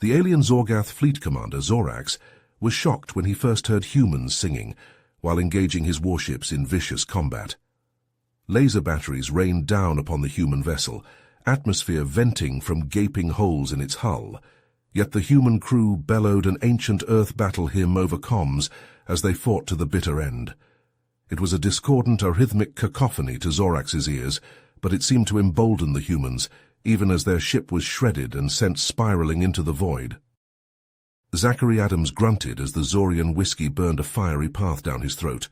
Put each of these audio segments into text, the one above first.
The alien Zorgath fleet commander, Zorax, was shocked when he first heard humans singing while engaging his warships in vicious combat. Laser batteries rained down upon the human vessel, atmosphere venting from gaping holes in its hull, yet the human crew bellowed an ancient Earth battle hymn over comms as they fought to the bitter end. It was a discordant, arrhythmic cacophony to Zorax's ears, but it seemed to embolden the humans, even as their ship was shredded and sent spiraling into the void. Zachary Adams grunted as the Zorian whiskey burned a fiery path down his throat.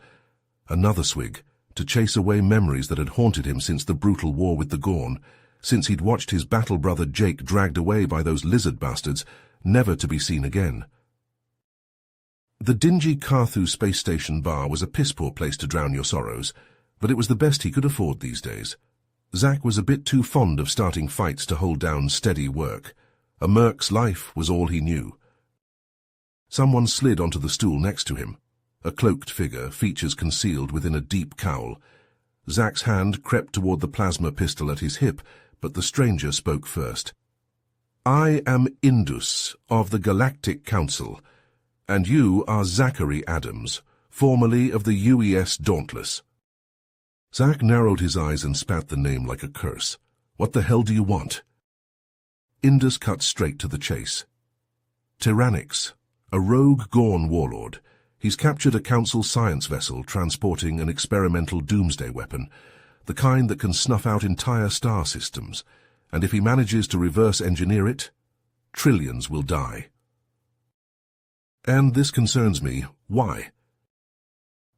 Another swig, to chase away memories that had haunted him since the brutal war with the Gorn, since he'd watched his battle brother Jake dragged away by those lizard bastards, never to be seen again. The dingy Carthu space station bar was a piss-poor place to drown your sorrows, but it was the best he could afford these days. Zach was a bit too fond of starting fights to hold down steady work. A merc's life was all he knew. Someone slid onto the stool next to him. A cloaked figure, features concealed within a deep cowl. Zach's hand crept toward the plasma pistol at his hip, but the stranger spoke first. "I am Indus, of the Galactic Council, and you are Zachary Adams, formerly of the UES Dauntless." Zach narrowed his eyes and spat the name like a curse. "What the hell do you want?" Indus cut straight to the chase. "Tyrannix, a rogue Gorn warlord. He's captured a Council science vessel transporting an experimental doomsday weapon, the kind that can snuff out entire star systems, and if he manages to reverse engineer it, trillions will die." "And this concerns me. Why?"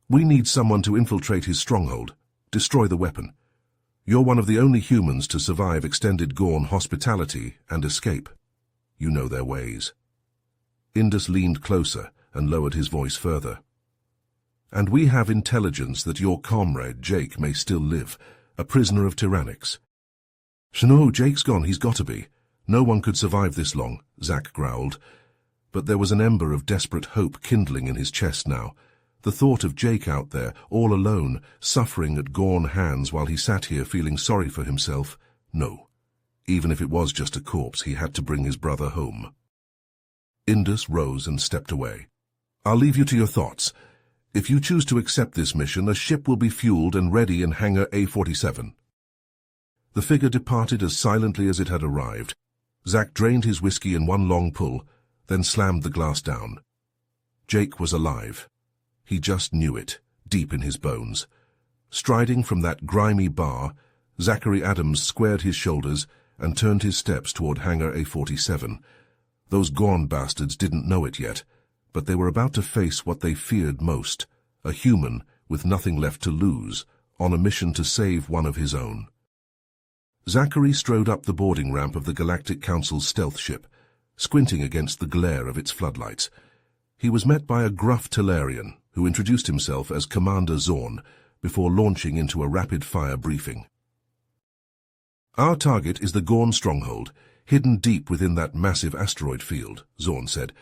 "We need someone to infiltrate his stronghold, destroy the weapon. You're one of the only humans to survive extended Gorn hospitality and escape. You know their ways." Indus leaned closer and lowered his voice further. "And we have intelligence that your comrade, Jake, may still live, a prisoner of Tyrannix." "No, Jake's gone, he's got to be. No one could survive this long," Zach growled. But there was an ember of desperate hope kindling in his chest now. The thought of Jake out there, all alone, suffering at Gorn hands while he sat here feeling sorry for himself. No. Even if it was just a corpse, he had to bring his brother home. Indus rose and stepped away. "I'll leave you to your thoughts. If you choose to accept this mission, a ship will be fueled and ready in hangar A47. The figure departed as silently as it had arrived. Zach drained his whiskey in one long pull, then slammed the glass down. Jake was alive. He just knew it, deep in his bones. Striding from that grimy bar, Zachary Adams squared his shoulders and turned his steps toward hangar A47. Those Gorn bastards didn't know it yet, but they were about to face what they feared most, a human with nothing left to lose, on a mission to save one of his own. Zachary strode up the boarding ramp of the Galactic Council's stealth ship, squinting against the glare of its floodlights. He was met by a gruff Tellarian, who introduced himself as Commander Zorn, before launching into a rapid-fire briefing. "Our target is the Gorn stronghold, hidden deep within that massive asteroid field," Zorn said,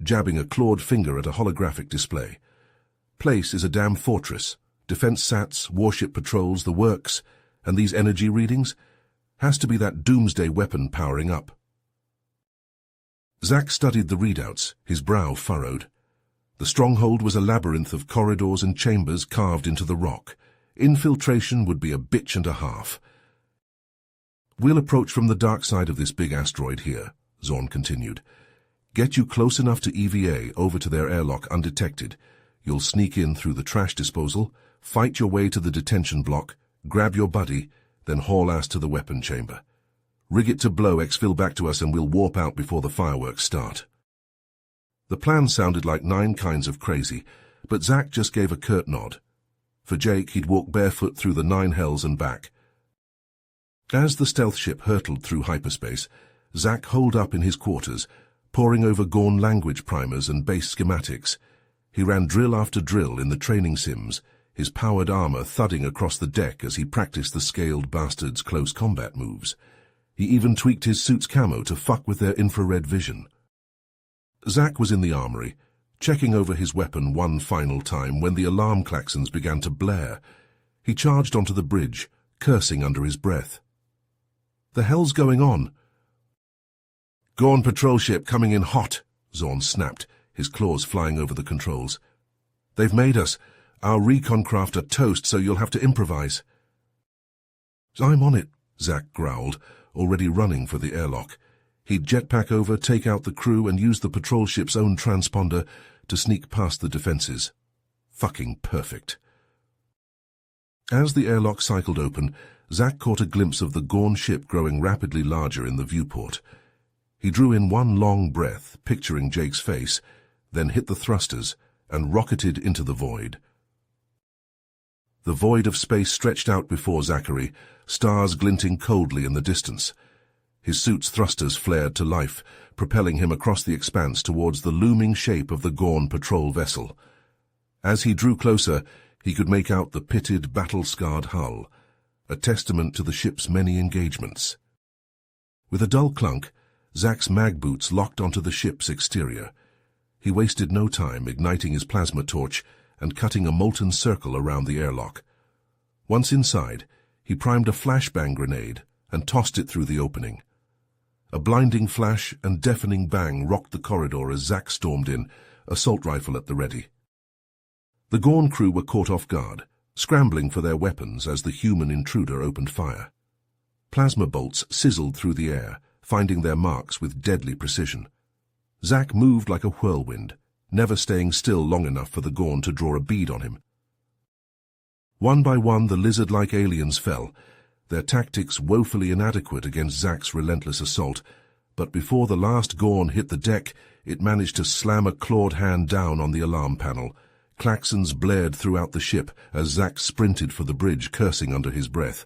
jabbing a clawed finger at a holographic display. "Place is a damn fortress. Defense sats, warship patrols, the works, and these energy readings? Has to be that doomsday weapon powering up." Zach studied the readouts, his brow furrowed. The stronghold was a labyrinth of corridors and chambers carved into the rock. Infiltration would be a bitch and a half. "We'll approach from the dark side of this big asteroid here," Zorn continued. "Get you close enough to EVA over to their airlock undetected. You'll sneak in through the trash disposal, fight your way to the detention block, grab your buddy, then haul ass to the weapon chamber. Rig it to blow exfil back to us and we'll warp out before the fireworks start." The plan sounded like 9 kinds of crazy, but Zach just gave a curt nod. For Jake, he'd walk barefoot through the 9 hells and back. As the stealth ship hurtled through hyperspace, Zach holed up in his quarters, poring over Gorn language primers and base schematics. He ran drill after drill in the training sims, his powered armor thudding across the deck as he practiced the scaled bastards' close combat moves. He even tweaked his suit's camo to fuck with their infrared vision. Zach was in the armory, checking over his weapon one final time when the alarm klaxons began to blare. He charged onto the bridge, cursing under his breath. "The hell's going on?" Gorn patrol ship coming in hot, Zorn snapped, his claws flying over the controls. They've made us. Our recon craft are toast, so you'll have to improvise. I'm on it, Zack growled, already running for the airlock. He'd jetpack over, take out the crew, and use the patrol ship's own transponder to sneak past the defenses. Fucking perfect. As the airlock cycled open, Zack caught a glimpse of the Gorn ship growing rapidly larger in the viewport. He drew in one long breath, picturing Jake's face, then hit the thrusters and rocketed into the void. The void of space stretched out before Zachary, stars glinting coldly in the distance. His suit's thrusters flared to life, propelling him across the expanse towards the looming shape of the Gorn patrol vessel. As he drew closer, he could make out the pitted, battle-scarred hull, a testament to the ship's many engagements. With a dull clunk, Zack's mag boots locked onto the ship's exterior. He wasted no time igniting his plasma torch and cutting a molten circle around the airlock. Once inside, he primed a flashbang grenade and tossed it through the opening. A blinding flash and deafening bang rocked the corridor as Zack stormed in, assault rifle at the ready. The Gorn crew were caught off guard, scrambling for their weapons as the human intruder opened fire. Plasma bolts sizzled through the air, finding their marks with deadly precision. Zack moved like a whirlwind, never staying still long enough for the Gorn to draw a bead on him. One by one, the lizard-like aliens fell, their tactics woefully inadequate against Zack's relentless assault, but before the last Gorn hit the deck, it managed to slam a clawed hand down on the alarm panel. Klaxons blared throughout the ship as Zack sprinted for the bridge, cursing under his breath.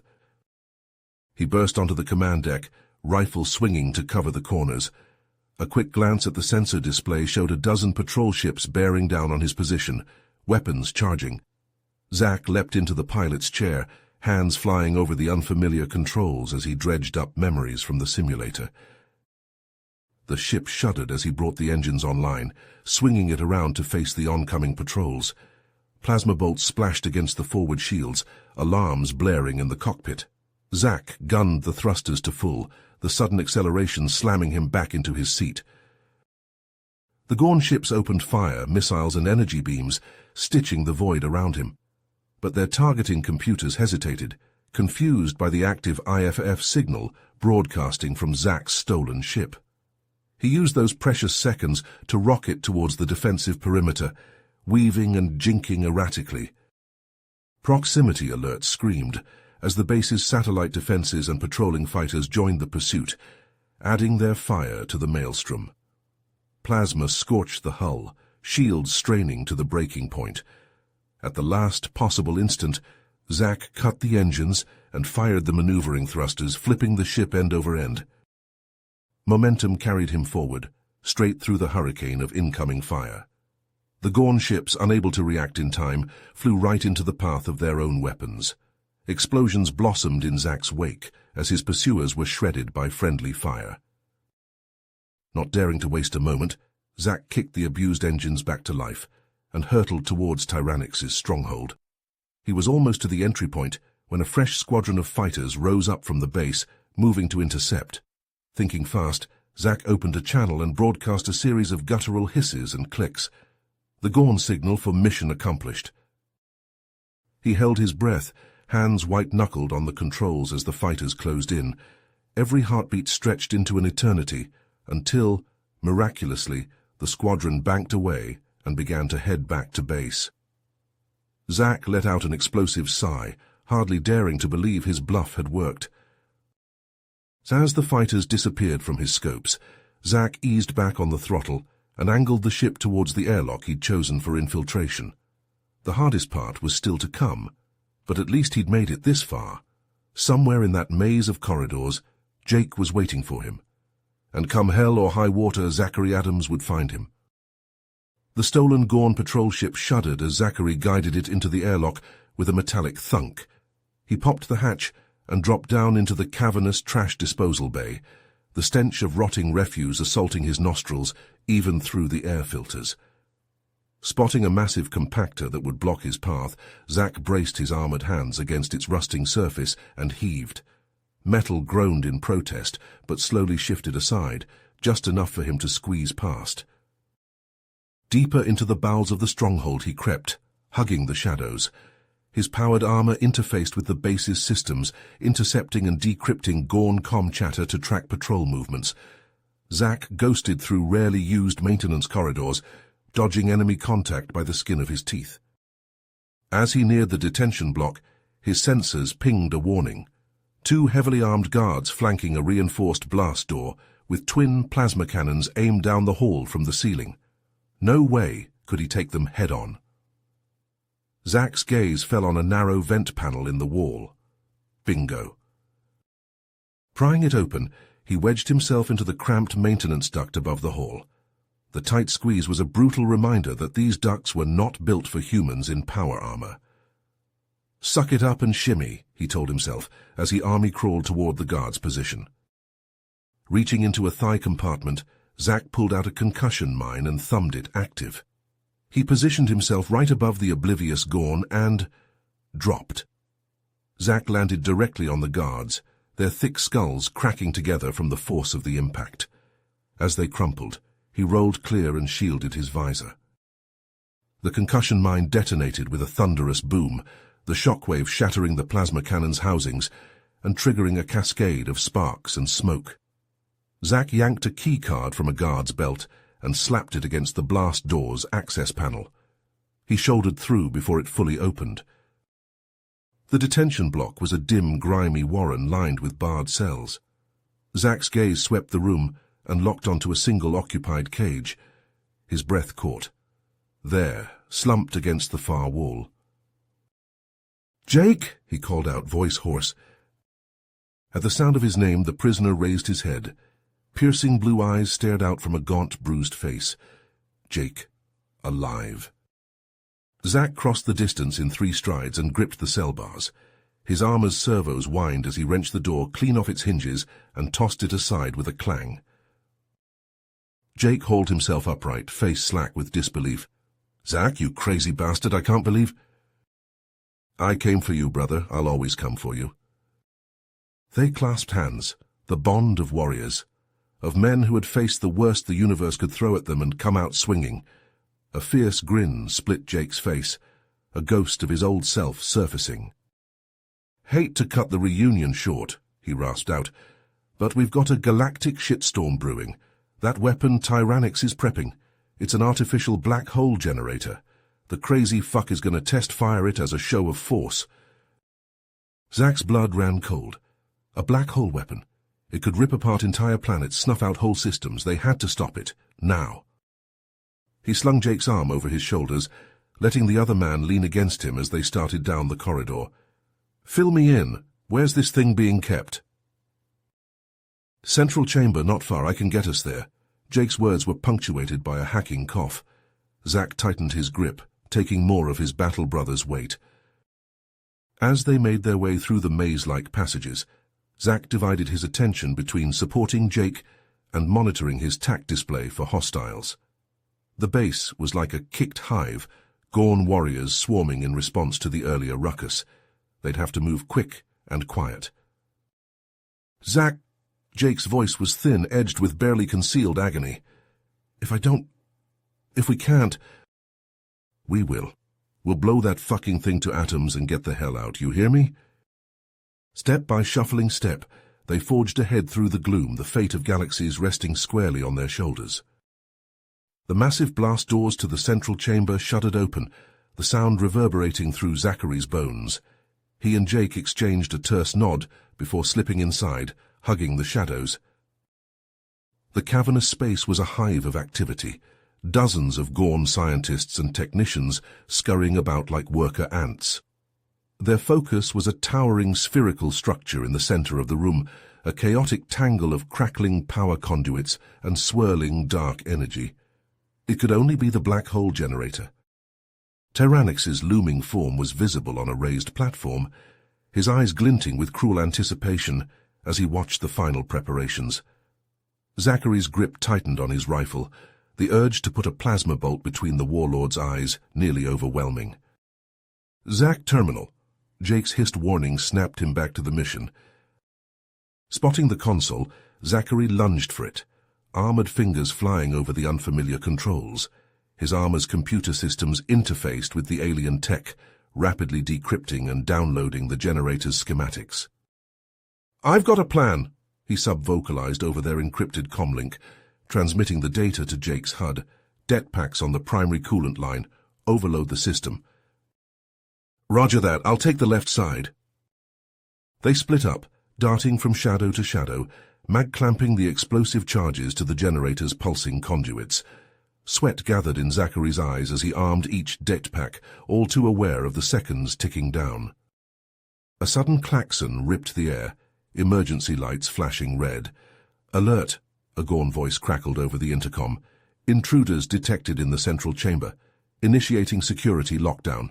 He burst onto the command deck, rifle swinging to cover the corners. A quick glance at the sensor display showed a dozen patrol ships bearing down on his position, weapons charging. Zack leapt into the pilot's chair, hands flying over the unfamiliar controls as he dredged up memories from the simulator. The ship shuddered as he brought the engines online, swinging it around to face the oncoming patrols. Plasma bolts splashed against the forward shields, alarms blaring in the cockpit. Zack gunned the thrusters to full, the sudden acceleration slamming him back into his seat. The Gorn ships opened fire, missiles and energy beams, stitching the void around him. But their targeting computers hesitated, confused by the active IFF signal broadcasting from Zack's stolen ship. He used those precious seconds to rocket towards the defensive perimeter, weaving and jinking erratically. Proximity alerts screamed as the base's satellite defenses and patrolling fighters joined the pursuit, adding their fire to the maelstrom. Plasma scorched the hull, shields straining to the breaking point. At the last possible instant, Zack cut the engines and fired the maneuvering thrusters, flipping the ship end over end. Momentum carried him forward, straight through the hurricane of incoming fire. The Gorn ships, unable to react in time, flew right into the path of their own weapons. Explosions blossomed in Zack's wake as his pursuers were shredded by friendly fire. Not daring to waste a moment, Zack kicked the abused engines back to life and hurtled towards Tyrannix's stronghold. He was almost to the entry point when a fresh squadron of fighters rose up from the base, moving to intercept. Thinking fast, Zack opened a channel and broadcast a series of guttural hisses and clicks. The Gorn signal for mission accomplished. He held his breath, hands white-knuckled on the controls as the fighters closed in. Every heartbeat stretched into an eternity, until, miraculously, the squadron banked away and began to head back to base. Zack let out an explosive sigh, hardly daring to believe his bluff had worked. As the fighters disappeared from his scopes, Zack eased back on the throttle and angled the ship towards the airlock he'd chosen for infiltration. The hardest part was still to come, but at least he'd made it this far. Somewhere in that maze of corridors, Jake was waiting for him. And come hell or high water, Zachary Adams would find him. The stolen Gorn patrol ship shuddered as Zachary guided it into the airlock with a metallic thunk. He popped the hatch and dropped down into the cavernous trash disposal bay, the stench of rotting refuse assaulting his nostrils even through the air filters. Spotting a massive compactor that would block his path, Zack braced his armored hands against its rusting surface and heaved. Metal groaned in protest, but slowly shifted aside, just enough for him to squeeze past. Deeper into the bowels of the stronghold he crept, hugging the shadows. His powered armor interfaced with the base's systems, intercepting and decrypting Gorn comm chatter to track patrol movements. Zack ghosted through rarely used maintenance corridors, dodging enemy contact by the skin of his teeth. As he neared the detention block, his sensors pinged a warning. 2 heavily armed guards flanking a reinforced blast door, with twin plasma cannons aimed down the hall from the ceiling. No way could he take them head-on. Zack's gaze fell on a narrow vent panel in the wall. Bingo. Prying it open, he wedged himself into the cramped maintenance duct above the hall. The tight squeeze was a brutal reminder that these ducts were not built for humans in power armor. Suck it up and shimmy, he told himself, as he army-crawled toward the guard's position. Reaching into a thigh compartment, Zack pulled out a concussion mine and thumbed it active. He positioned himself right above the oblivious Gorn and dropped. Zack landed directly on the guards, their thick skulls cracking together from the force of the impact. As they crumpled, he rolled clear and shielded his visor. The concussion mine detonated with a thunderous boom, the shockwave shattering the plasma cannon's housings and triggering a cascade of sparks and smoke. Zack yanked a key card from a guard's belt and slapped it against the blast door's access panel. He shouldered through before it fully opened. The detention block was a dim, grimy warren lined with barred cells. Zack's gaze swept the room and locked onto a single occupied cage. His breath caught. There, slumped against the far wall. "Jake!" he called out, voice hoarse. At the sound of his name, the prisoner raised his head. Piercing blue eyes stared out from a gaunt, bruised face. Jake, alive. Zack crossed the distance in 3 strides and gripped the cell bars. His armor's servos whined as he wrenched the door clean off its hinges and tossed it aside with a clang. Jake hauled himself upright, face slack with disbelief. "Zack, you crazy bastard, I can't believe—" "I came for you, brother. I'll always come for you." They clasped hands, the bond of warriors, of men who had faced the worst the universe could throw at them and come out swinging. A fierce grin split Jake's face, a ghost of his old self surfacing. "Hate to cut the reunion short," he rasped out, "but we've got a galactic shitstorm brewing. That weapon Tyrannix is prepping. It's an artificial black hole generator. The crazy fuck is going to test-fire it as a show of force." Zack's blood ran cold. A black hole weapon. It could rip apart entire planets, snuff out whole systems. They had to stop it. Now. He slung Jake's arm over his shoulders, letting the other man lean against him as they started down the corridor. "Fill me in. Where's this thing being kept?" "Central chamber, not far. I can get us there." Jake's words were punctuated by a hacking cough. Zack tightened his grip, taking more of his battle brother's weight. As they made their way through the maze-like passages, Zack divided his attention between supporting Jake and monitoring his tac display for hostiles. The base was like a kicked hive, Gorn warriors swarming in response to the earlier ruckus. They'd have to move quick and quiet. "Zack," Jake's voice was thin, edged with barely concealed agony. If we can't, we will. We'll blow that fucking thing to atoms and get the hell out, you hear me?" Step by shuffling step, they forged ahead through the gloom, the fate of galaxies resting squarely on their shoulders. The massive blast doors to the central chamber shuddered open, the sound reverberating through Zachary's bones. He and Jake exchanged a terse nod before slipping inside, hugging the shadows. The cavernous space was a hive of activity, dozens of Gorn scientists and technicians scurrying about like worker ants. Their focus was a towering spherical structure in the center of the room, a chaotic tangle of crackling power conduits and swirling dark energy. It could only be the black hole generator. Tyrannix's looming form was visible on a raised platform, his eyes glinting with cruel anticipation as he watched the final preparations. Zachary's grip tightened on his rifle, the urge to put a plasma bolt between the warlord's eyes nearly overwhelming. "Zack, terminal." Jake's hissed warning snapped him back to the mission. Spotting the console, Zachary lunged for it. armored fingers flying over the unfamiliar controls. His armor's computer systems interfaced with the alien tech, rapidly decrypting and downloading the generator's schematics. "I've got a plan," he sub-vocalized over their encrypted comlink, transmitting the data to Jake's HUD. "Det packs on the primary coolant line. Overload the system." "Roger that. I'll take the left side." They split up, darting from shadow to shadow, mag-clamping the explosive charges to the generator's pulsing conduits. Sweat gathered in Zachary's eyes as he armed each det pack, all too aware of the seconds ticking down. A sudden klaxon ripped the air, emergency lights flashing red. "Alert!" a Gorn voice crackled over the intercom. "Intruders detected in the central chamber. Initiating security lockdown."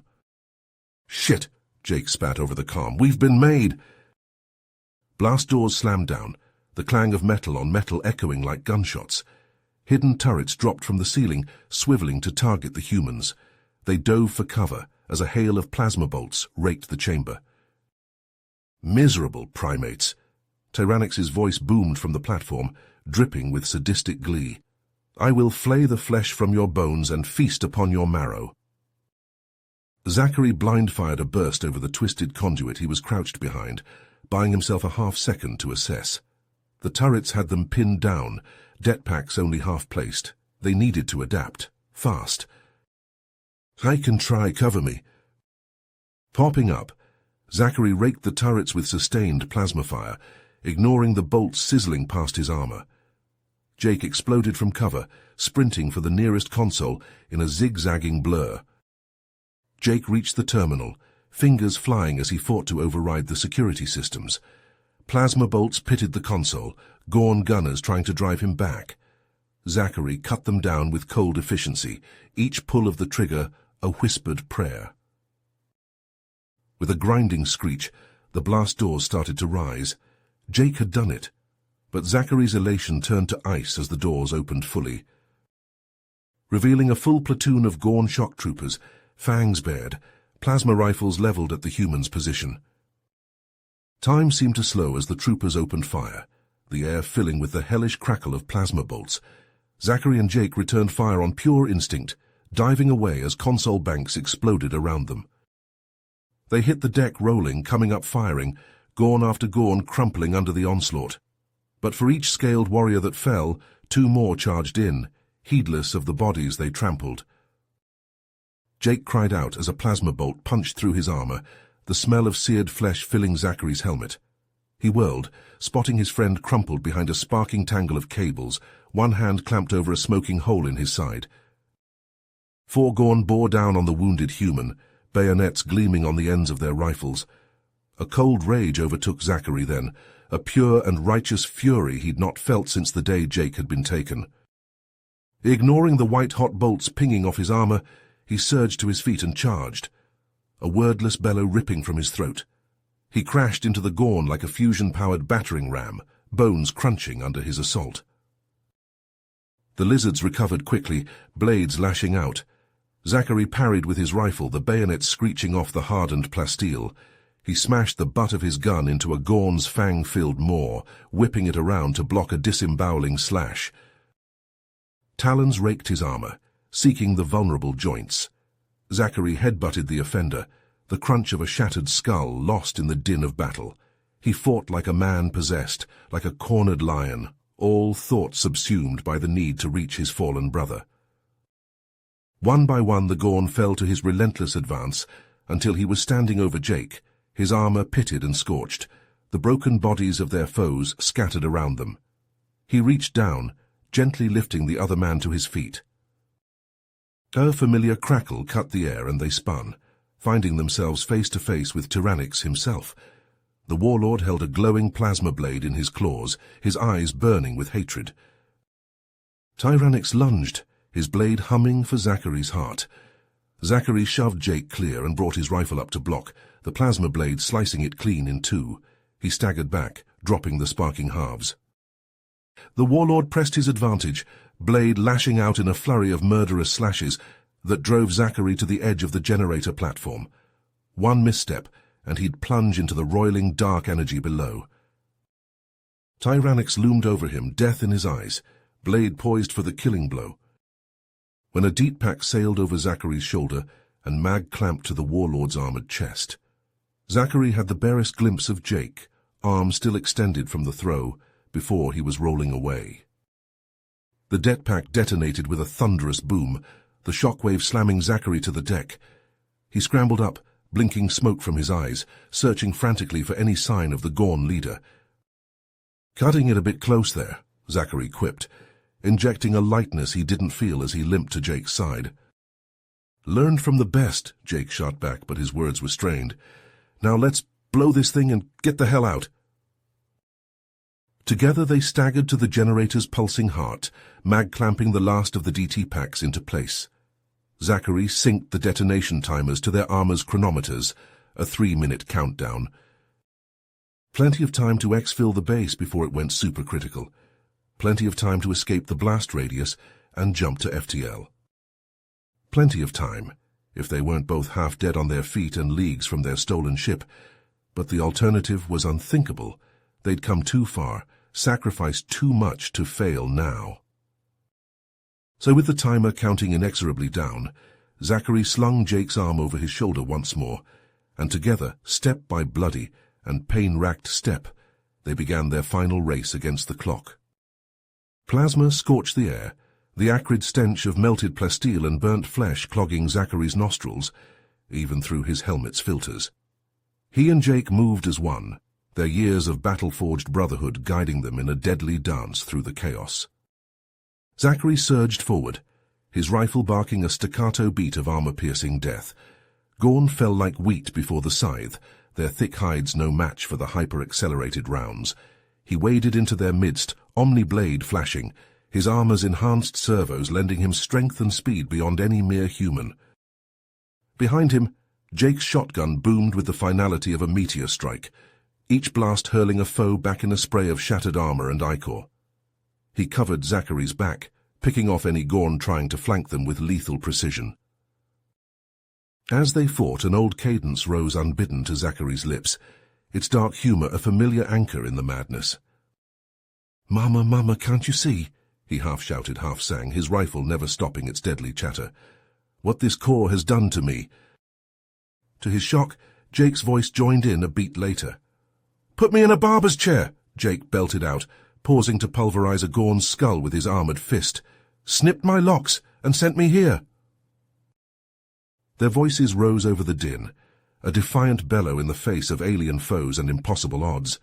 "Shit!" Jake spat over the comm. "We've been made!" Blast doors slammed down, the clang of metal on metal echoing like gunshots. Hidden turrets dropped from the ceiling, swiveling to target the humans. They dove for cover as a hail of plasma bolts raked the chamber. "Miserable primates!" Tyrannix's voice boomed from the platform, dripping with sadistic glee. "I will flay the flesh from your bones and feast upon your marrow." Zachary blind-fired a burst over the twisted conduit he was crouched behind, buying himself a half-second to assess. The turrets had them pinned down, det packs only half-placed. They needed to adapt, fast. "I can try, cover me." Popping up, Zachary raked the turrets with sustained plasma fire, ignoring the bolts sizzling past his armor. Jake exploded from cover, sprinting for the nearest console in a zigzagging blur. Jake reached the terminal, fingers flying as he fought to override the security systems. Plasma bolts pitted the console, Gorn gunners trying to drive him back. Zachary cut them down with cold efficiency, each pull of the trigger a whispered prayer. With a grinding screech, the blast doors started to rise. Jake had done it, but Zachary's elation turned to ice as the doors opened fully. Revealing a full platoon of Gorn shock troopers, fangs bared, plasma rifles leveled at the human's position. Time seemed to slow as the troopers opened fire, the air filling with the hellish crackle of plasma bolts. Zachary and Jake returned fire on pure instinct, diving away as console banks exploded around them. They hit the deck rolling, coming up firing, Gorn after Gorn crumpling under the onslaught. But for each scaled warrior that fell, 2 more charged in, heedless of the bodies they trampled. Jake cried out as a plasma bolt punched through his armor, the smell of seared flesh filling Zachary's helmet. He whirled, spotting his friend crumpled behind a sparking tangle of cables, one hand clamped over a smoking hole in his side. 4 Gorn bore down on the wounded human, bayonets gleaming on the ends of their rifles. A cold rage overtook Zachary then, a pure and righteous fury he'd not felt since the day Jake had been taken. Ignoring the white-hot bolts pinging off his armor, he surged to his feet and charged, a wordless bellow ripping from his throat. He crashed into the Gorn like a fusion-powered battering ram, bones crunching under his assault. The lizards recovered quickly, blades lashing out. Zachary parried with his rifle, the bayonet screeching off the hardened plasteel. He smashed the butt of his gun into a Gorn's fang-filled maw, whipping it around to block a disemboweling slash. Talons raked his armor, seeking the vulnerable joints. Zachary headbutted the offender, the crunch of a shattered skull lost in the din of battle. He fought like a man possessed, like a cornered lion, all thought subsumed by the need to reach his fallen brother. One by one the Gorn fell to his relentless advance, until he was standing over Jake, his armor pitted and scorched, the broken bodies of their foes scattered around them. He reached down, gently lifting the other man to his feet. A familiar crackle cut the air and they spun, finding themselves face to face with Tyrannix himself. The warlord held a glowing plasma blade in his claws, his eyes burning with hatred. Tyrannix lunged, his blade humming for Zachary's heart. Zachary shoved Jake clear and brought his rifle up to block, the plasma blade slicing it clean in 2. He staggered back, dropping the sparking halves. The warlord pressed his advantage, blade lashing out in a flurry of murderous slashes that drove Zachary to the edge of the generator platform. One misstep, and he'd plunge into the roiling dark energy below. Tyrannix loomed over him, death in his eyes, blade poised for the killing blow. When a deep pack sailed over Zachary's shoulder and Mag clamped to the warlord's armored chest, Zachary had the barest glimpse of Jake, arm still extended from the throw, before he was rolling away. The jetpack detonated with a thunderous boom, the shockwave slamming Zachary to the deck. He scrambled up, blinking smoke from his eyes, searching frantically for any sign of the Gorn leader. "Cutting it a bit close there," Zachary quipped, injecting a lightness he didn't feel as he limped to Jake's side. "Learned from the best," Jake shot back, but his words were strained. "Now let's blow this thing and get the hell out." Together they staggered to the generator's pulsing heart, Mag clamping the last of the DT packs into place. Zachary synced the detonation timers to their armor's chronometers, a 3-minute countdown. Plenty of time to exfil the base before it went supercritical. Plenty of time to escape the blast radius and jump to FTL. Plenty of time, if they weren't both half dead on their feet and leagues from their stolen ship. But the alternative was unthinkable. They'd come too far, sacrificed too much to fail now. So with the timer counting inexorably down, Zachary slung Jake's arm over his shoulder once more, and together, step by bloody and pain-racked step, they began their final race against the clock. Plasma scorched the air, the acrid stench of melted plasteel and burnt flesh clogging Zachary's nostrils, even through his helmet's filters. He and Jake moved as one, their years of battle-forged brotherhood guiding them in a deadly dance through the chaos. Zachary surged forward, his rifle barking a staccato beat of armor-piercing death. Gorn fell like wheat before the scythe, their thick hides no match for the hyper-accelerated rounds. He waded into their midst, omni-blade flashing, his armor's enhanced servos lending him strength and speed beyond any mere human. Behind him, Jake's shotgun boomed with the finality of a meteor strike, each blast hurling a foe back in a spray of shattered armor and ichor. He covered Zachary's back, picking off any Gorn trying to flank them with lethal precision. As they fought, an old cadence rose unbidden to Zachary's lips, its dark humor a familiar anchor in the madness. "Mama, Mama, can't you see?" he half-shouted, half-sang, his rifle never stopping its deadly chatter. "What this Corps has done to me." To his shock, Jake's voice joined in a beat later. "Put me in a barber's chair," Jake belted out, pausing to pulverize a Gorn's skull with his armored fist. "Snipped my locks and sent me here." Their voices rose over the din, a defiant bellow in the face of alien foes and impossible odds.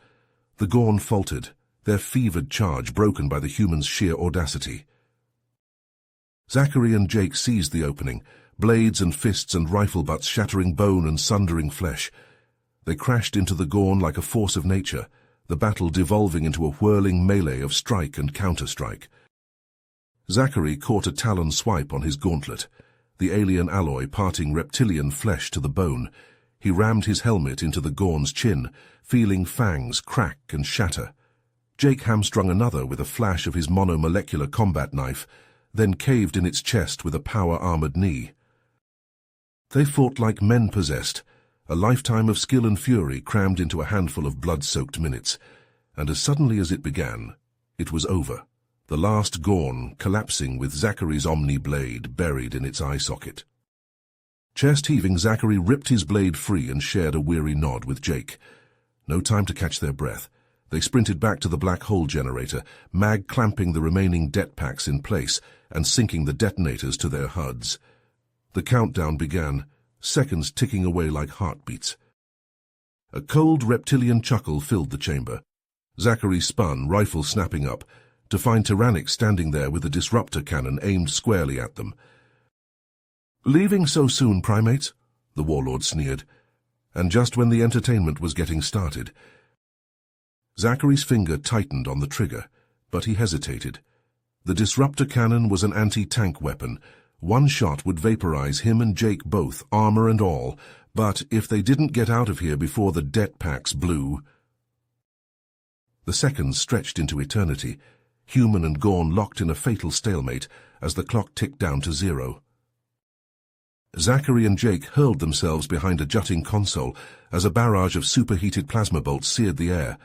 The Gorn faltered, their fevered charge broken by the humans' sheer audacity. Zachary and Jake seized the opening, blades and fists and rifle butts shattering bone and sundering flesh. They crashed into the Gorn like a force of nature, the battle devolving into a whirling melee of strike and counter-strike. Zachary caught a talon swipe on his gauntlet, the alien alloy parting reptilian flesh to the bone. He rammed his helmet into the Gorn's chin, feeling fangs crack and shatter. Jake hamstrung another with a flash of his monomolecular combat knife, then caved in its chest with a power-armored knee. They fought like men possessed, a lifetime of skill and fury crammed into a handful of blood-soaked minutes, and as suddenly as it began, it was over, the last Gorn collapsing with Zachary's omni-blade buried in its eye socket. Chest-heaving, Zachary ripped his blade free and shared a weary nod with Jake. No time to catch their breath. They sprinted back to the black hole generator, Mag clamping the remaining det packs in place and sinking the detonators to their HUDs. The countdown began, seconds ticking away like heartbeats. A cold reptilian chuckle filled the chamber. Zachary spun, rifle snapping up, to find Tyrannic standing there with a disruptor cannon aimed squarely at them. "Leaving so soon, primates?" the warlord sneered, and just when the entertainment was getting started. Zachary's finger tightened on the trigger, but he hesitated. The disruptor cannon was an anti-tank weapon. One shot would vaporize him and Jake both, armor and all, but if they didn't get out of here before the det packs blew... The seconds stretched into eternity, human and Gorn locked in a fatal stalemate as the clock ticked down to 0. Zachary and Jake hurled themselves behind a jutting console as a barrage of superheated plasma bolts seared the air.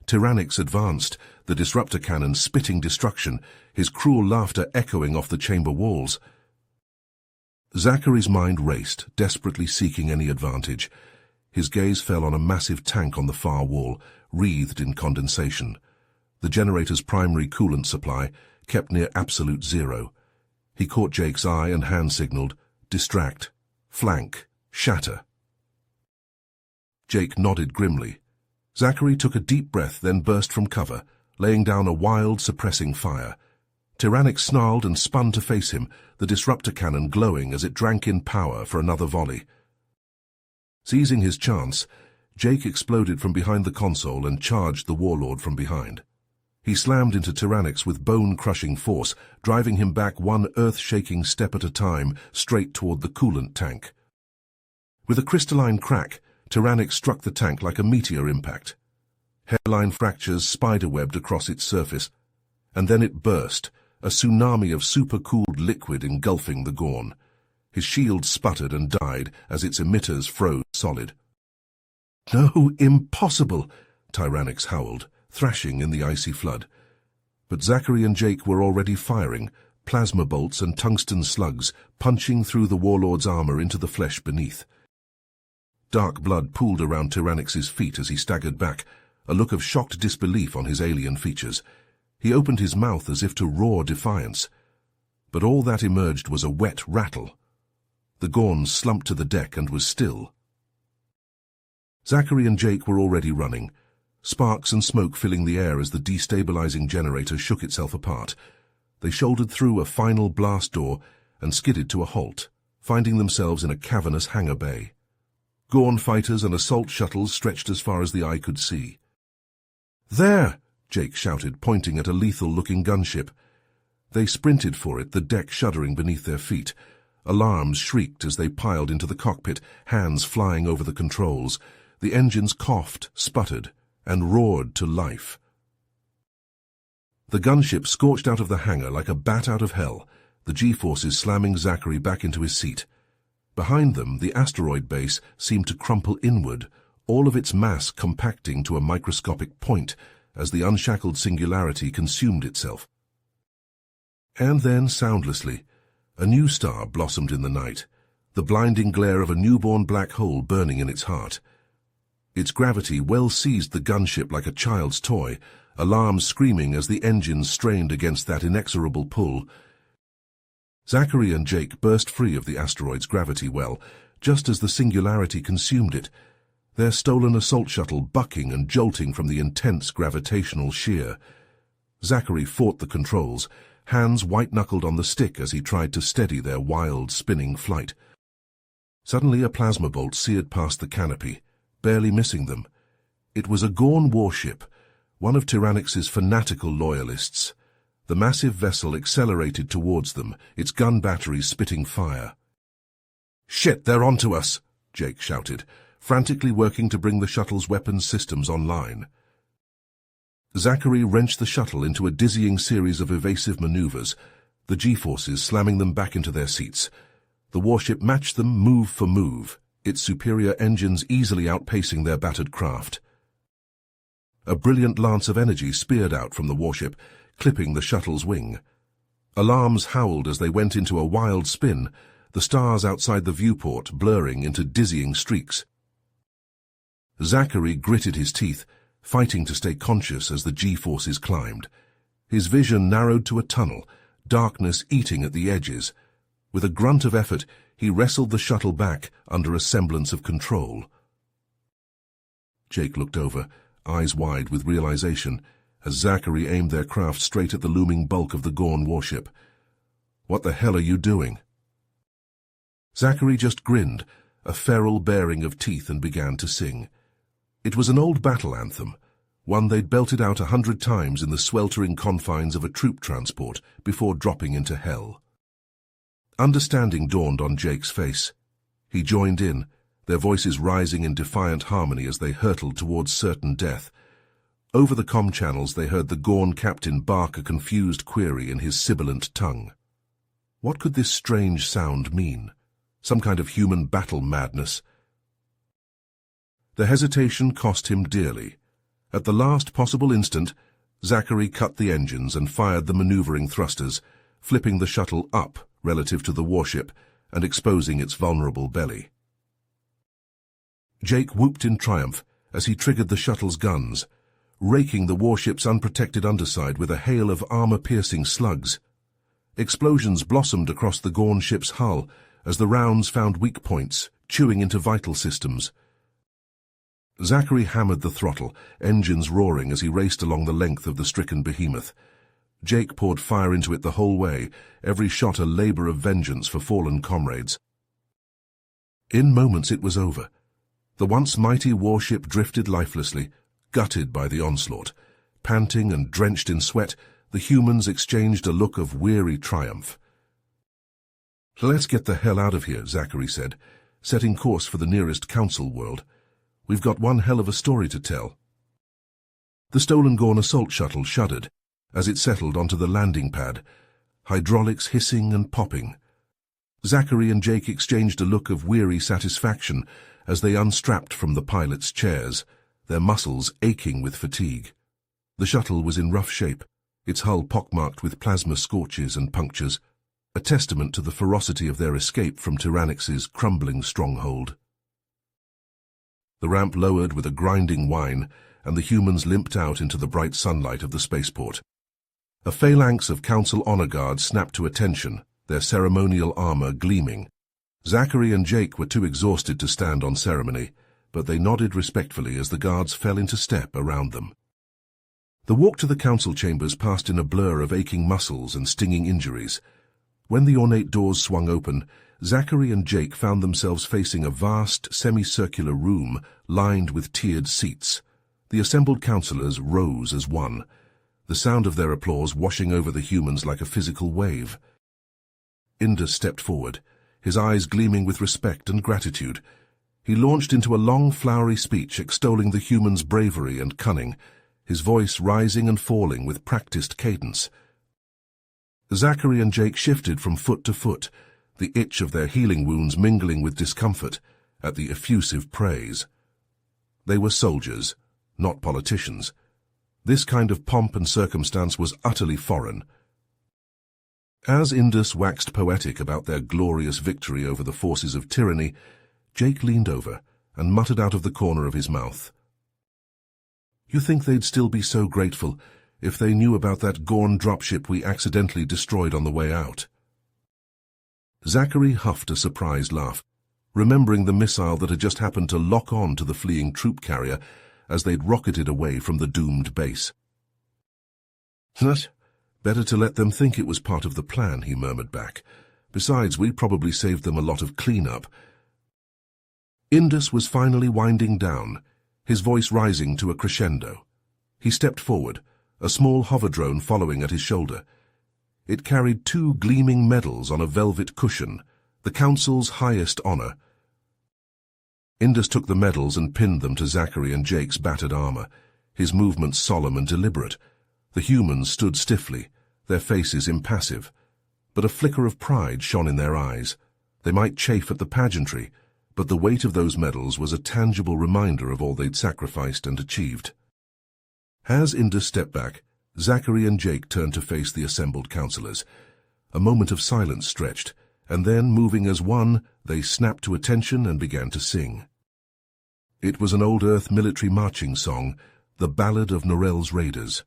Tyrannix advanced, the disruptor cannon spitting destruction, his cruel laughter echoing off the chamber walls. Zachary's mind raced, desperately seeking any advantage. His gaze fell on a massive tank on the far wall, wreathed in condensation. The generator's primary coolant supply kept near absolute zero. He caught Jake's eye and hand-signaled, "Distract, flank, shatter." Jake nodded grimly. Zachary took a deep breath, then burst from cover, laying down a wild, suppressing fire. Tyrannix snarled and spun to face him, the disruptor cannon glowing as it drank in power for another volley. Seizing his chance, Jake exploded from behind the console and charged the warlord from behind. He slammed into Tyrannix with bone-crushing force, driving him back one earth-shaking step at a time, straight toward the coolant tank. With a crystalline crack, Tyrannix struck the tank like a meteor impact. Hairline fractures spider-webbed across its surface, and then it burst, a tsunami of super-cooled liquid engulfing the Gorn. His shield sputtered and died as its emitters froze solid. "No, impossible!" Tyrannix howled, thrashing in the icy flood. But Zachary and Jake were already firing, plasma bolts and tungsten slugs punching through the warlord's armor into the flesh beneath. Dark blood pooled around Tyrannix's feet as he staggered back, a look of shocked disbelief on his alien features. He opened his mouth as if to roar defiance, but all that emerged was a wet rattle. The Gorn slumped to the deck and was still. Zachary and Jake were already running, sparks and smoke filling the air as the destabilizing generator shook itself apart. They shouldered through a final blast door and skidded to a halt, finding themselves in a cavernous hangar bay. Gorn fighters and assault shuttles stretched as far as the eye could see. "There!" Jake shouted, pointing at a lethal-looking gunship. They sprinted for it, the deck shuddering beneath their feet. Alarms shrieked as they piled into the cockpit, hands flying over the controls. The engines coughed, sputtered, and roared to life. The gunship scorched out of the hangar like a bat out of hell, the G-forces slamming Zachary back into his seat. Behind them, the asteroid base seemed to crumple inward, all of its mass compacting to a microscopic point as the unshackled singularity consumed itself. And then, soundlessly, a new star blossomed in the night, the blinding glare of a newborn black hole burning in its heart. Its gravity well seized the gunship like a child's toy, alarms screaming as the engines strained against that inexorable pull. Zachary and Jake burst free of the asteroid's gravity well, just as the singularity consumed it, their stolen assault shuttle bucking and jolting from the intense gravitational shear. Zachary fought the controls, hands white-knuckled on the stick as he tried to steady their wild, spinning flight. Suddenly a plasma bolt seared past the canopy, barely missing them. It was a Gorn warship, one of Tyrannix's fanatical loyalists. The massive vessel accelerated towards them, its gun batteries spitting fire. "Shit, they're onto us!" Jake shouted, frantically working to bring the shuttle's weapons systems online. Zachary wrenched the shuttle into a dizzying series of evasive maneuvers, the G-forces slamming them back into their seats. The warship matched them move for move, its superior engines easily outpacing their battered craft. A brilliant lance of energy speared out from the warship, clipping the shuttle's wing. Alarms howled as they went into a wild spin, the stars outside the viewport blurring into dizzying streaks. Zachary gritted his teeth, fighting to stay conscious as the G-forces climbed. His vision narrowed to a tunnel, darkness eating at the edges. With a grunt of effort, he wrestled the shuttle back under a semblance of control. Jake looked over, eyes wide with realization, as Zachary aimed their craft straight at the looming bulk of the Gorn warship. "What the hell are you doing?" Zachary just grinned, a feral baring of teeth, and began to sing. It was an old battle anthem, one they'd belted out 100 times in the sweltering confines of a troop transport before dropping into hell. Understanding dawned on Jake's face. He joined in, their voices rising in defiant harmony as they hurtled towards certain death. Over the comm channels they heard the Gorn captain bark a confused query in his sibilant tongue. What could this strange sound mean? Some kind of human battle madness? The hesitation cost him dearly. At the last possible instant, Zachary cut the engines and fired the maneuvering thrusters, flipping the shuttle up relative to the warship and exposing its vulnerable belly. Jake whooped in triumph as he triggered the shuttle's guns, raking the warship's unprotected underside with a hail of armor-piercing slugs. Explosions blossomed across the Gorn ship's hull as the rounds found weak points, chewing into vital systems. Zachary hammered the throttle, engines roaring as he raced along the length of the stricken behemoth. Jake poured fire into it the whole way, every shot a labor of vengeance for fallen comrades. In moments it was over. The once mighty warship drifted lifelessly, gutted by the onslaught. Panting and drenched in sweat, the humans exchanged a look of weary triumph. "Let's get the hell out of here," Zachary said, setting course for the nearest council world. "We've got one hell of a story to tell." The stolen Gorn assault shuttle shuddered as it settled onto the landing pad, hydraulics hissing and popping. Zachary and Jake exchanged a look of weary satisfaction as they unstrapped from the pilots' chairs, their muscles aching with fatigue. The shuttle was in rough shape, its hull pockmarked with plasma scorches and punctures, a testament to the ferocity of their escape from Tyrannix's crumbling stronghold. The ramp lowered with a grinding whine, and the humans limped out into the bright sunlight of the spaceport. A phalanx of Council honor guards snapped to attention, their ceremonial armor gleaming. Zachary and Jake were too exhausted to stand on ceremony, but they nodded respectfully as the guards fell into step around them. The walk to the council chambers passed in a blur of aching muscles and stinging injuries. When the ornate doors swung open, Zachary and Jake found themselves facing a vast, semicircular room lined with tiered seats. The assembled councillors rose as one, the sound of their applause washing over the humans like a physical wave. Indus stepped forward, his eyes gleaming with respect and gratitude. He launched into a long, flowery speech extolling the humans' bravery and cunning, his voice rising and falling with practiced cadence. Zachary and Jake shifted from foot to foot, the itch of their healing wounds mingling with discomfort at the effusive praise. They were soldiers, not politicians. This kind of pomp and circumstance was utterly foreign. As Indus waxed poetic about their glorious victory over the forces of tyranny, Jake leaned over and muttered out of the corner of his mouth, "You think they'd still be so grateful if they knew about that Gorn dropship we accidentally destroyed on the way out?" Zachary huffed a surprised laugh, remembering the missile that had just happened to lock on to the fleeing troop carrier as they'd rocketed away from the doomed base. "Better to let them think it was part of the plan," he murmured back. "Besides, we probably saved them a lot of cleanup." Indus was finally winding down, his voice rising to a crescendo. He stepped forward, a small hover drone following at his shoulder. It carried 2 gleaming medals on a velvet cushion, the Council's highest honor. Indus took the medals and pinned them to Zachary and Jake's battered armor, his movements solemn and deliberate. The humans stood stiffly, their faces impassive, but a flicker of pride shone in their eyes. They might chafe at the pageantry, but the weight of those medals was a tangible reminder of all they'd sacrificed and achieved. As Indus stepped back, Zachary and Jake turned to face the assembled councillors. A moment of silence stretched, and then, moving as one, they snapped to attention and began to sing. It was an old Earth military marching song, the Ballad of Norell's Raiders.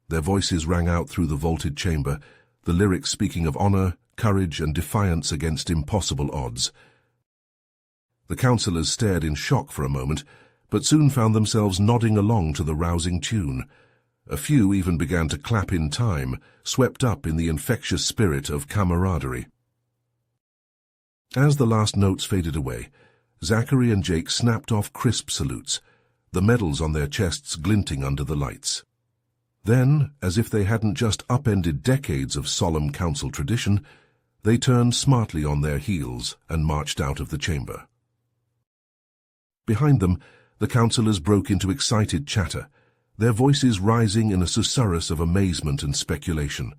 Their voices rang out through the vaulted chamber, the lyrics speaking of honor, courage, and defiance against impossible odds. The councillors stared in shock for a moment, but soon found themselves nodding along to the rousing tune. A few even began to clap in time, swept up in the infectious spirit of camaraderie. As the last notes faded away, Zachary and Jake snapped off crisp salutes, the medals on their chests glinting under the lights. Then, as if they hadn't just upended decades of solemn council tradition, they turned smartly on their heels and marched out of the chamber. Behind them, the councillors broke into excited chatter, their voices rising in a susurrus of amazement and speculation.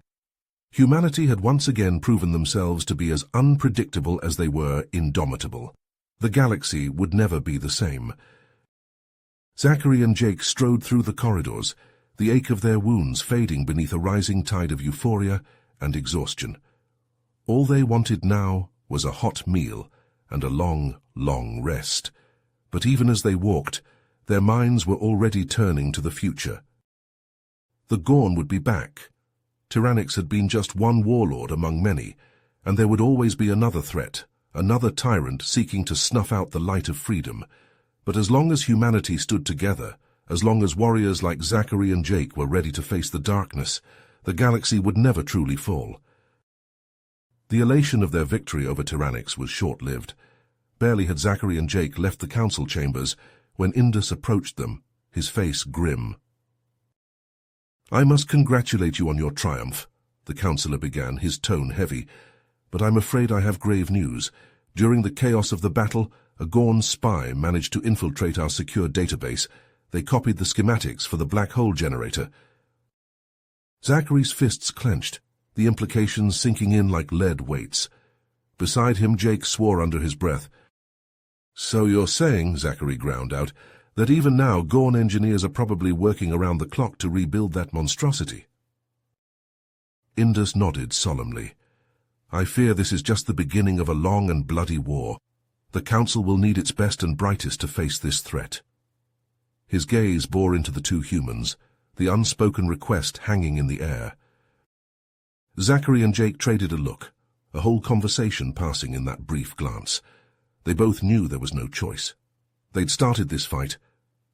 Humanity had once again proven themselves to be as unpredictable as they were indomitable. The galaxy would never be the same. Zachary and Jake strode through the corridors, the ache of their wounds fading beneath a rising tide of euphoria and exhaustion. All they wanted now was a hot meal and a long, long rest. But even as they walked, their minds were already turning to the future. The Gorn would be back. Tyrannix had been just one warlord among many, and there would always be another threat, another tyrant seeking to snuff out the light of freedom. But as long as humanity stood together, as long as warriors like Zachary and Jake were ready to face the darkness, the galaxy would never truly fall. The elation of their victory over Tyrannix was short-lived. Barely had Zachary and Jake left the council chambers when Indus approached them, his face grim. "I must congratulate you on your triumph," the councillor began, his tone heavy. "But I'm afraid I have grave news. During the chaos of the battle, a Gorn spy managed to infiltrate our secure database. They copied the schematics for the black hole generator." Zachary's fists clenched, the implications sinking in like lead weights. Beside him, Jake swore under his breath. "So you're saying," Zachary ground out, "that even now Gorn engineers are probably working around the clock to rebuild that monstrosity?" Indus nodded solemnly. "I fear this is just the beginning of a long and bloody war. The Council will need its best and brightest to face this threat." His gaze bore into the two humans, the unspoken request hanging in the air. Zachary and Jake traded a look, a whole conversation passing in that brief glance. They both knew there was no choice. They'd started this fight,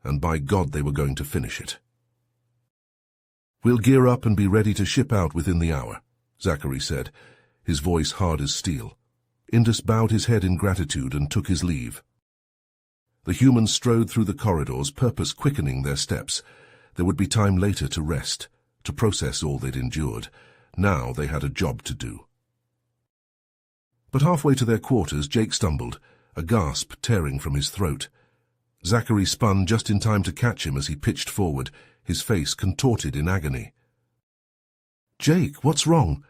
and by God they were going to finish it. "We'll gear up and be ready to ship out within the hour," Zachary said, his voice hard as steel. Indus bowed his head in gratitude and took his leave. The humans strode through the corridors, purpose quickening their steps. There would be time later to rest, to process all they'd endured. Now they had a job to do. But halfway to their quarters, Jake stumbled, a gasp tearing from his throat. Zachary spun just in time to catch him as he pitched forward, his face contorted in agony. "Jake, what's wrong?"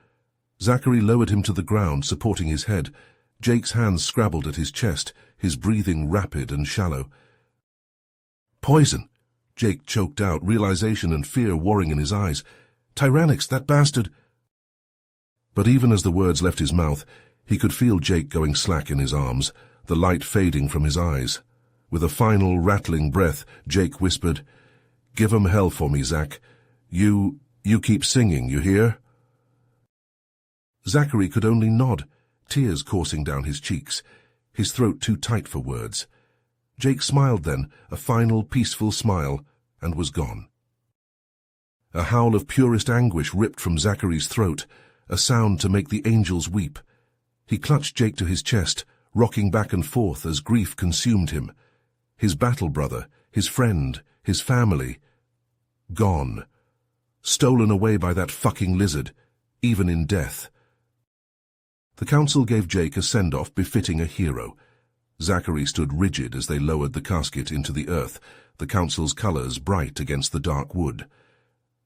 Zachary lowered him to the ground, supporting his head. Jake's hands scrabbled at his chest, his breathing rapid and shallow. "Poison," Jake choked out, realization and fear warring in his eyes. "Tyrannix, that bastard—" But even as the words left his mouth, he could feel Jake going slack in his arms, the light fading from his eyes. With a final rattling breath, Jake whispered, "Give 'em hell for me, Zach. You keep singing, you hear?" Zachary could only nod, tears coursing down his cheeks, his throat too tight for words. Jake smiled then, a final, peaceful smile, and was gone. A howl of purest anguish ripped from Zachary's throat, a sound to make the angels weep. He clutched Jake to his chest, rocking back and forth as grief consumed him. His battle brother, his friend, his family, gone. Stolen away by that fucking lizard, even in death. The council gave Jake a send-off befitting a hero. Zachary stood rigid as they lowered the casket into the earth, the council's colors bright against the dark wood.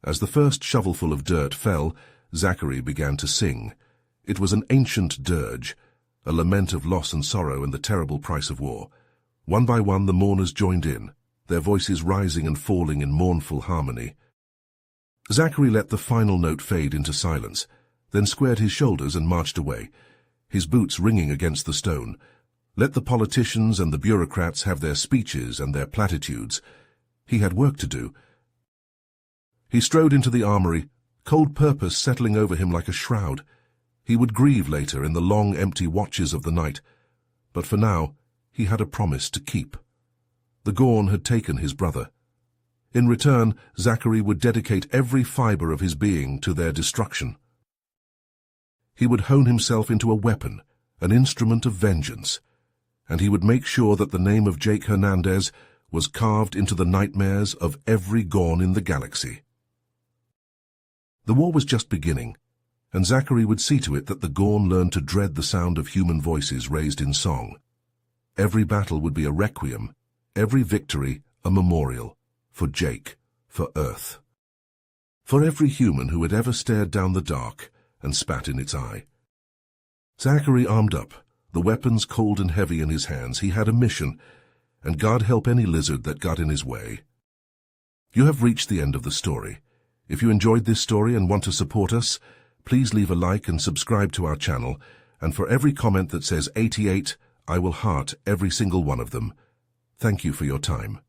As the first shovelful of dirt fell, Zachary began to sing. It was an ancient dirge, a lament of loss and sorrow and the terrible price of war. One by one the mourners joined in, their voices rising and falling in mournful harmony. Zachary let the final note fade into silence, then squared his shoulders and marched away, his boots ringing against the stone. Let the politicians and the bureaucrats have their speeches and their platitudes. He had work to do. He strode into the armory, cold purpose settling over him like a shroud. He would grieve later in the long, empty watches of the night, but for now he had a promise to keep. The Gorn had taken his brother. In return, Zachary would dedicate every fiber of his being to their destruction. He would hone himself into a weapon, an instrument of vengeance, and he would make sure that the name of Jake Hernandez was carved into the nightmares of every Gorn in the galaxy. The war was just beginning, and Zachary would see to it that the Gorn learned to dread the sound of human voices raised in song. Every battle would be a requiem, every victory a memorial, for Jake, for Earth. For every human who had ever stared down the dark and spat in its eye. Zachary armed up, the weapons cold and heavy in his hands. He had a mission, and God help any lizard that got in his way. You have reached the end of the story. If you enjoyed this story and want to support us, please leave a like and subscribe to our channel, and for every comment that says 88, I will heart every single one of them. Thank you for your time.